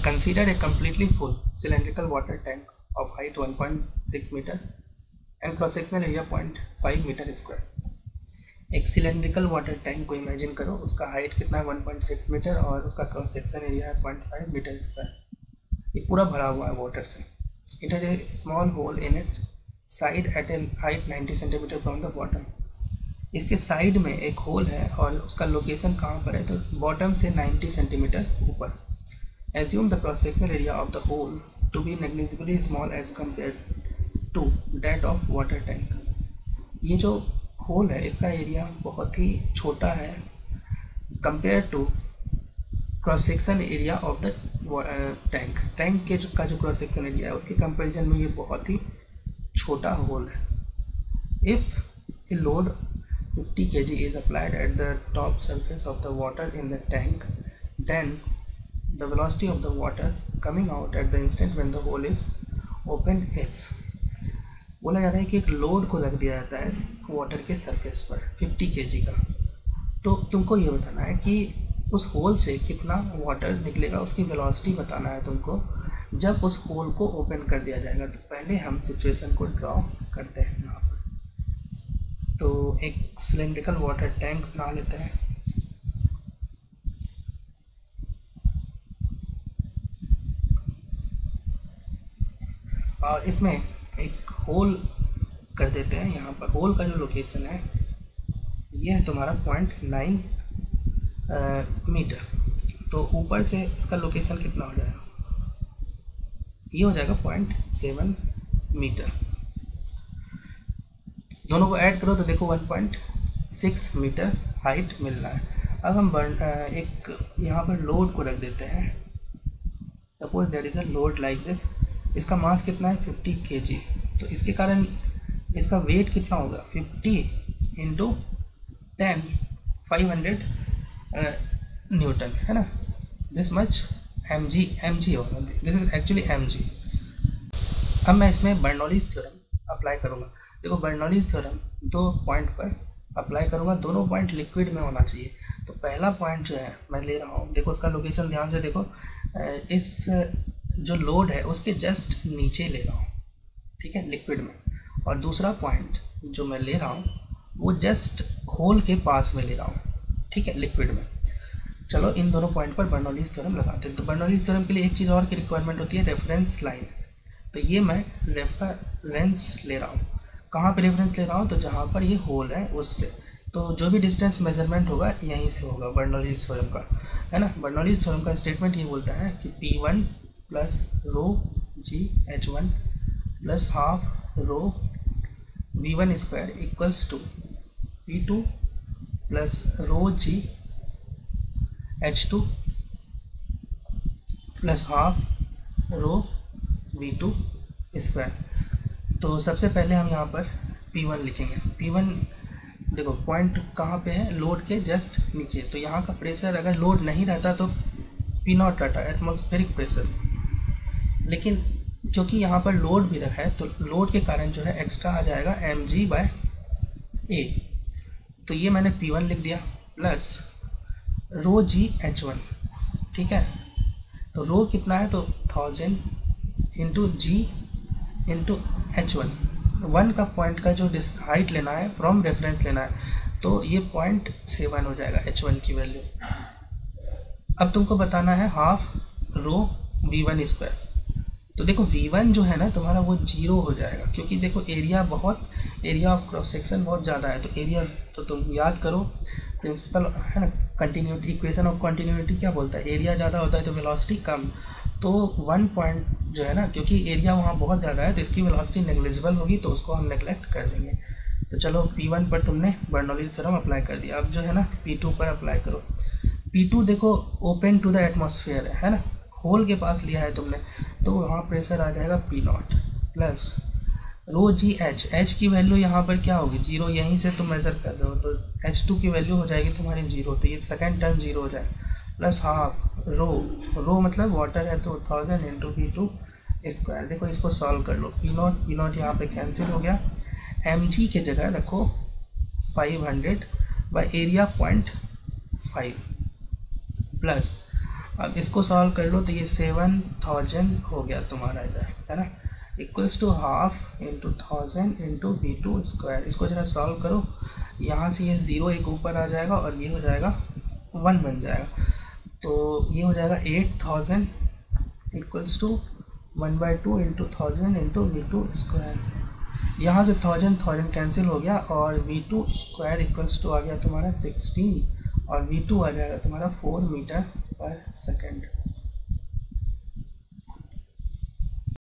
Consider a completely full cylindrical water tank of height 1.6 meter and cross-sectional area 0.5 metre square. एक cylindrical water tank को imagine करो, उसका height कितना है 1.6 metre और उसका क्रॉस सेक्शन एरिया है 0.5 मीटर स्क्वायर। ये पूरा भरा हुआ है वाटर से। It has a small hole in its side at a height 90 centimetre from the bottom. इसके साइड में एक होल है और उसका लोकेशन कहाँ पर है, तो बॉटम से 90 सेंटीमीटर ऊपर। Assume the cross-sectional area of the hole to be negligibly small as compared to that of water tank। ये जो होल है इसका एरिया बहुत ही छोटा है compare to cross section area of the tank. Tank के का जो क्रॉस सेक्शन एरिया है उसके कंपेरिजन में ये बहुत ही छोटा होल है। If a load 50 kg is applied at the top surface of the water in the tank, then the velocity of the water coming out at the instant when the hole is opened is। बोला जा रहा है कि एक load को रख दिया जाता है वाटर के सरफेस पर 50 kg का, तो तुमको ये बताना है कि उस होल से कितना वाटर निकलेगा, उसकी वेलोसिटी बताना है तुमको जब उस होल को ओपन कर दिया जाएगा। तो पहले हम सिचुएशन को ड्रॉ करते हैं यहाँ पर। तो एक सिलेंड्रिकल वाटर टैंक बना लेते हैं। और इसमें एक होल कर देते हैं। यहाँ पर होल का जो लोकेशन है ये है तुम्हारा 0.9 मीटर। तो ऊपर से इसका लोकेशन कितना हो जाएगा, ये हो जाएगा 0.7 मीटर। दोनों को ऐड करो तो देखो 1.6 मीटर हाइट मिल रहा है। अब हम एक यहाँ पर लोड को रख देते हैं। Suppose there is a load like this. इसका मास कितना है 50 kg। तो इसके कारण इसका वेट कितना होगा 50 इंटू 10 500 न्यूटन, है ना। दिस मच mg होगा। This is actually mg। अब मैं इसमें बर्नौलीज़ थ्योरम अप्लाई करूँगा। देखो बर्नौलीज़ थ्योरम 2 पॉइंट पर अप्लाई करूँगा, दोनों पॉइंट लिक्विड में होना चाहिए। तो पहला पॉइंट जो है मैं ले रहा हूँ, देखो उसका लोकेशन ध्यान से देखो, इस जो लोड है उसके जस्ट नीचे ले रहा हूँ, ठीक है, लिक्विड में। और दूसरा पॉइंट जो मैं ले रहा हूँ वो जस्ट होल के पास में ले रहा हूँ, ठीक है, लिक्विड में। चलो इन दोनों पॉइंट पर बर्नौलीज़ थ्योरम लगाते हैं। तो बर्नौलीज़ थ्योरम के लिए एक चीज़ और की रिक्वायरमेंट होती है, रेफरेंस लाइन। तो ये मैं रेफरेंस ले रहा हूँ। कहाँ पे रेफरेंस ले रहा हूँ, तो जहाँ पर ये होल है उससे। तो जो भी डिस्टेंस मेजरमेंट होगा यहीं से होगा बर्नौलीज़ थ्योरम का, है ना। बर्नौलीज़ थ्योरम का स्टेटमेंट ये बोलता है कि P1 plus rho G H1 plus half rho V1 square equals to P2 plus rho G H2 plus half rho V2 square. तो सबसे पहले हम यहाँ पर P1 लिखेंगे। P1 देखो पॉइंट कहाँ पे है, लोड के जस्ट नीचे। तो यहाँ का प्रेशर अगर लोड नहीं रहता तो P0 रहता, एटमॉस्फेरिक प्रेशर। लेकिन क्योंकि यहाँ पर लोड भी रखा है तो लोड के कारण जो है एक्स्ट्रा आ जाएगा mg/a। तो ये मैंने P1 लिख दिया प्लस रो जी H1, ठीक है। तो रो कितना है, तो 1000 इंटू जी इंटू H1। 1 का पॉइंट का जो हाइट लेना है फ्रॉम रेफरेंस लेना है, तो ये 0.7 हो जाएगा H1 की वैल्यू। अब तुमको बताना है हाफ रो V1 स्क्वायर। तो देखो V1 जो है ना तुम्हारा वो 0 हो जाएगा, क्योंकि देखो एरिया ऑफ क्रॉस सेक्शन बहुत ज़्यादा है। तो एरिया तो तुम याद करो प्रिंसिपल, है ना, कंटिन्यूटी, इक्वेशन ऑफ कंटिन्यूटी क्या बोलता है, एरिया ज़्यादा होता है तो वेलोसिटी कम। तो 1 पॉइंट जो है ना, क्योंकि एरिया वहाँ बहुत ज़्यादा है तो इसकी वेलोसिटी नेग्लिजिबल होगी, तो उसको हम नेगलेक्ट कर देंगे। तो चलो P1 पर तुमने बर्नौलीज़ थ्योरम अप्लाई कर दिया। अब जो है ना P2 पर अप्लाई करो। P2 देखो ओपन टू द एटमॉस्फेयर है ना, होल के पास लिया है तुमने, तो वहाँ प्रेशर आ जाएगा P0 प्लस रो जी H की वैल्यू यहाँ पर क्या होगी 0, यहीं से तुम मेज़र कर रहे हो तो H2 की वैल्यू हो जाएगी तुम्हारी 0। तो ये सेकेंड टर्म 0 हो जाए प्लस हाफ रो मतलब वाटर है तो 1000 इंटू V2 स्क्वायर। देखो इसको सॉल्व कर लो। P0 यहाँ पे कैंसिल हो गया। mg के जगह रखो 500 बाई एरिया 0.5 प्लस अब इसको सॉल्व कर लो तो ये 7000 हो गया तुम्हारा इधर, है ना, equals to half into 1000 into V2 square. इसको जरा सॉल्व करो, यहाँ से ये 0 एक ऊपर आ जाएगा और ये हो जाएगा 1 बन जाएगा, तो ये हो जाएगा 8000 equals to 1/2 into 1000 into V2 square. यहाँ से 1000 कैंसिल हो गया और V2 स्क्वायर इक्वल्स टू आ गया तुम्हारा 16 और V2 आ जाएगा तुम्हारा 4 मीटर पर सेकेंड।